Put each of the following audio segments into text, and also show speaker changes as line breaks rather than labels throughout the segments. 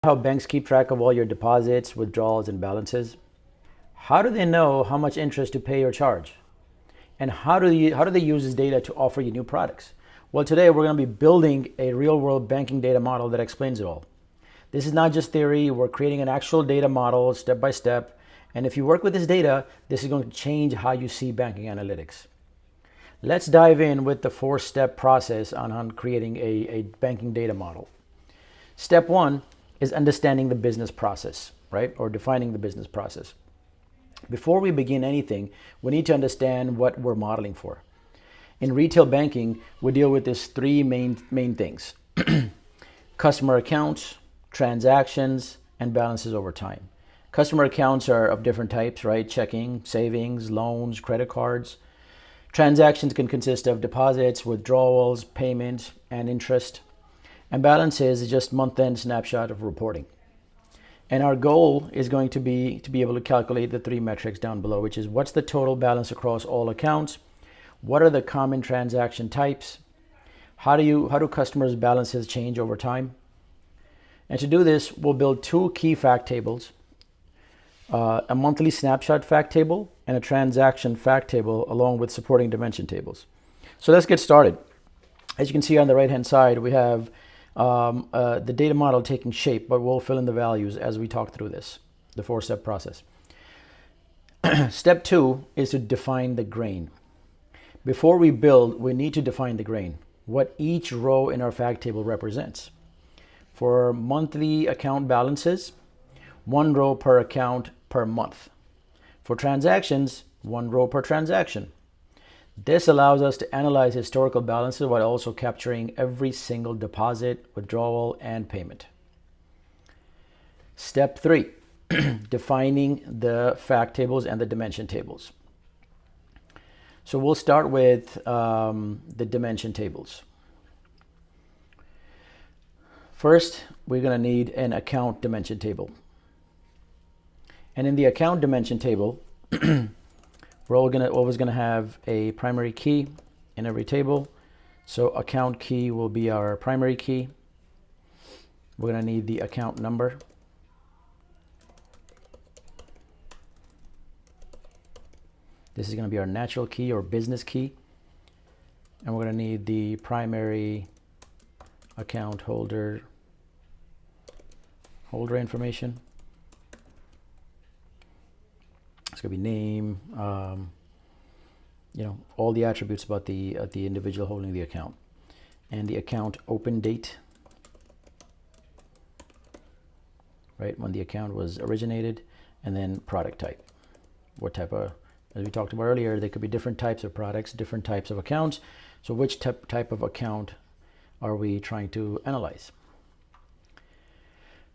How banks keep track of all your deposits, withdrawals, and balances? How do they know how much interest to pay or charge? And how do they use this data to offer you new products? Well, today we're going to be building a real-world banking data model that explains it all. This is not just theory. We're creating an actual data model step by step. And if you work with this data, this is going to change how you see banking analytics. Let's dive in with the 4-step process on creating a banking data model. Step 1 is understanding the business process, right? Or defining the business process. Before we begin anything, we need to understand what we're modeling for. In retail banking, we deal with these 3 main things: customer accounts, transactions, and balances over time. Customer accounts are of different types, right? Checking, savings, loans, credit cards. Transactions can consist of deposits, withdrawals, payments, and interest. And balances is just month-end snapshot of reporting. And our goal is going to be able to calculate the 3 metrics down below, which is what's the total balance across all accounts? What are the common transaction types? How do customers' balances change over time? And to do this, we'll build 2 key fact tables, a monthly snapshot fact table and a transaction fact table along with supporting dimension tables. So let's get started. As you can see on the right-hand side, we have the data model taking shape, but we'll fill in the values as we talk through this, the 4-step process. Step 2 is to define the grain. Before we build, we need to define the grain, what each row in our fact table represents. For monthly account balances, 1 row per account per month. For transactions, 1 row per transaction. This allows us to analyze historical balances while also capturing every single deposit, withdrawal, and payment. Step 3, defining the fact tables and the dimension tables. So we'll start with the dimension tables. First, we're going to need an account dimension table. And in the account dimension table, we're always going to have a primary key in every table. So account key will be our primary key. We're going to need the account number. This is going to be our natural key or business key. And we're going to need the primary account holder information. It's going to be name, all the attributes about the individual holding the account. And the account open date, right, when the account was originated, and then product type. What type of, as we talked about earlier, there could be different types of products, different types of accounts. So which type of account are we trying to analyze?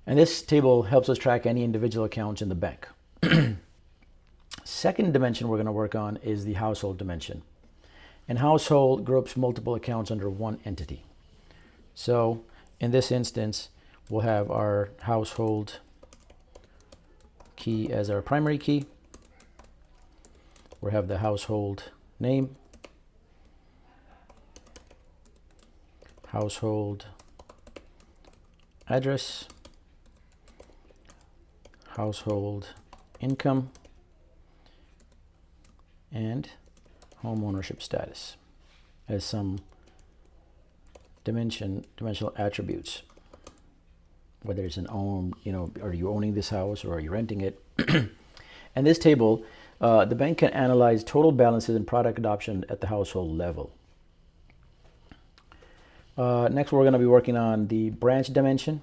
And this table helps us track any individual accounts in the bank. Second dimension we're going to work on is the household dimension. And household groups multiple accounts under one entity. So in this instance, we'll have our household key as our primary key. We'll have the household name, household address, household income, and home ownership status as some dimensional attributes. Whether it's an own, are you owning this house or are you renting it? And this table, the bank can analyze total balances and product adoption at the household level. Next, we're going to be working on the branch dimension.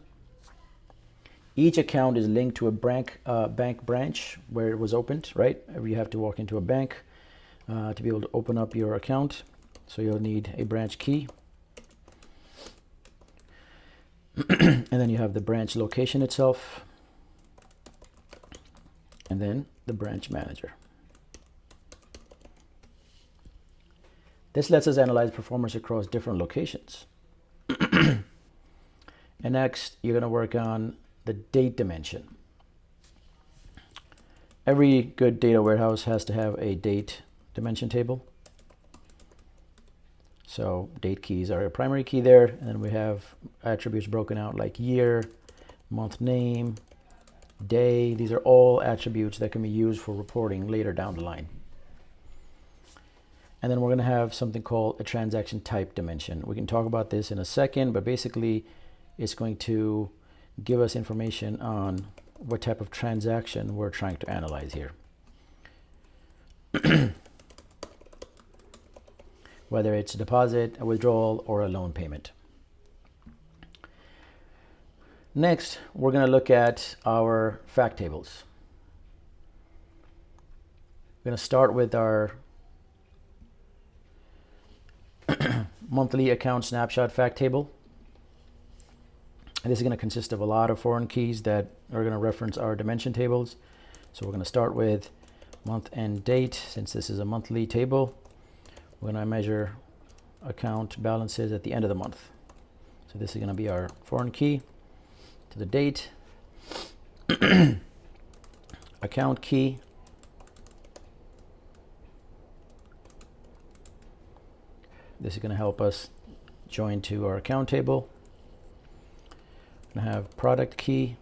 Each account is linked to a bank branch where it was opened, right? You have to walk into a bank to be able to open up your account. So you'll need a branch key. And then you have the branch location itself. And then the branch manager. This lets us analyze performance across different locations. And next, you're going to work on the date dimension. Every good data warehouse has to have a date dimension table. So date keys are a primary key there, and then we have attributes broken out like year, month name, day. These are all attributes that can be used for reporting later down the line. And then we're going to have something called a transaction type dimension. We can talk about this in a second, but basically it's going to give us information on what type of transaction we're trying to analyze here. Whether it's a deposit, a withdrawal, or a loan payment. Next, we're going to look at our fact tables. We're going to start with our monthly account snapshot fact table. And this is going to consist of a lot of foreign keys that are going to reference our dimension tables. So we're going to start with month and date. Since this is a monthly table, we're going to measure account balances at the end of the month. So this is going to be our foreign key to the date, account key, this is going to help us join to our account table. We're going to have product key,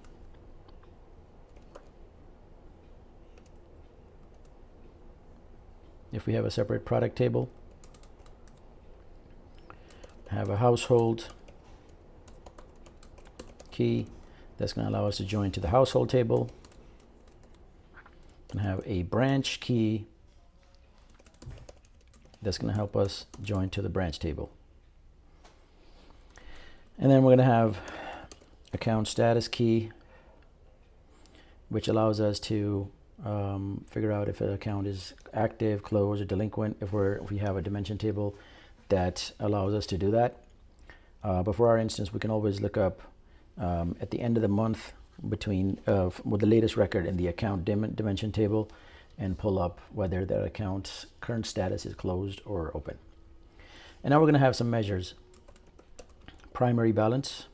if we have a separate product table. Have a household key that's going to allow us to join to the household table. And have a branch key that's going to help us join to the branch table. And then we're going to have account status key, which allows us to figure out if an account is active, closed, or delinquent, if we have a dimension table that allows us to do that. But for our instance, we can always look up at the end of the month between with the latest record in the account dimension table and pull up whether that account's current status is closed or open. And now we're going to have some measures. Primary balance,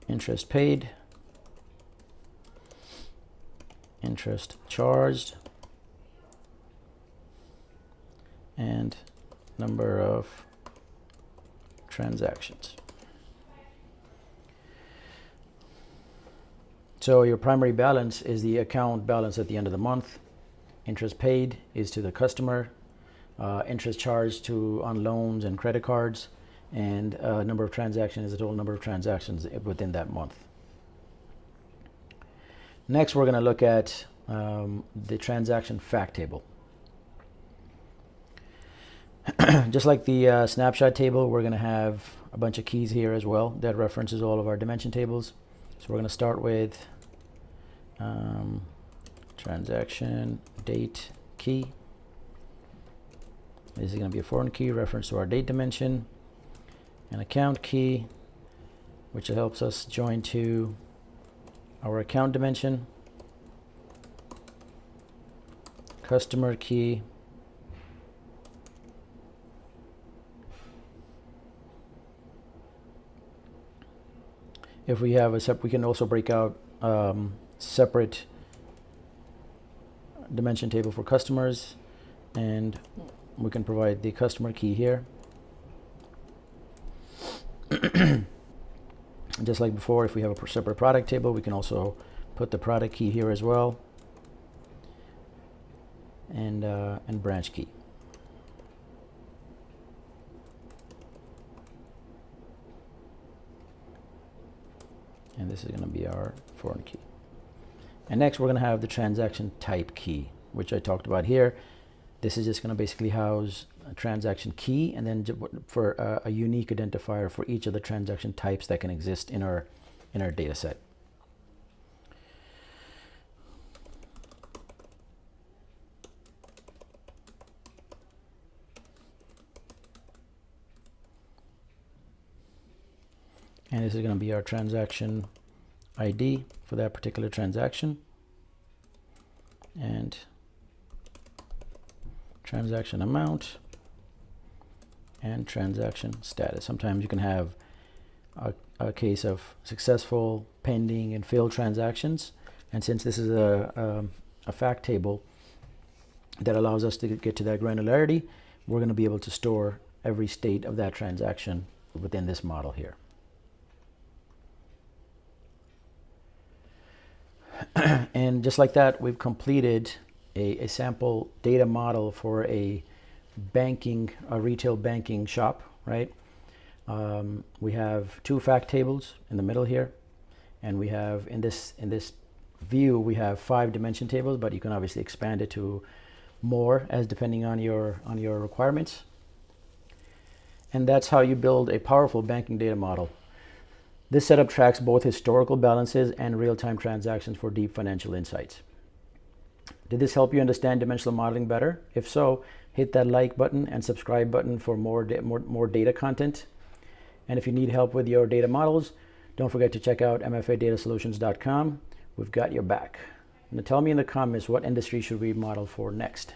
interest paid, interest charged, and number of transactions. So your primary balance is the account balance at the end of the month. Interest paid is to the customer. Interest charged on loans and credit cards. And number of transactions is the total number of transactions within that month. Next, we're going to look at the transaction fact table. Just like the snapshot table, we're going to have a bunch of keys here as well that references all of our dimension tables. So we're going to start with transaction date key. This is going to be a foreign key reference to our date dimension. An account key, which helps us join to our account dimension. Customer key. If we have we can also break out separate dimension table for customers, and we can provide the customer key here. Just like before, if we have a separate product table, we can also put the product key here as well, and branch key. And this is going to be our foreign key. And next, we're going to have the transaction type key, which I talked about here. This is just going to basically house a transaction key, and then for a unique identifier for each of the transaction types that can exist in our data set. And this is going to be our transaction ID for that particular transaction, and transaction amount, and transaction status. Sometimes you can have a case of successful, pending, and failed transactions. And since this is a fact table that allows us to get to that granularity, we're going to be able to store every state of that transaction within this model here. And just like that, we've completed a sample data model for a retail banking shop, right? We have 2 fact tables in the middle here, and we have in this view we have 5 dimension tables, but you can obviously expand it to more as depending on your requirements. And that's how you build a powerful banking data model. This setup tracks both historical balances and real-time transactions for deep financial insights. Did this help you understand dimensional modeling better? If so, hit that like button and subscribe button for more data content. And if you need help with your data models, don't forget to check out mfadatasolutions.com. We've got your back. Now tell me in the comments, what industry should we model for next?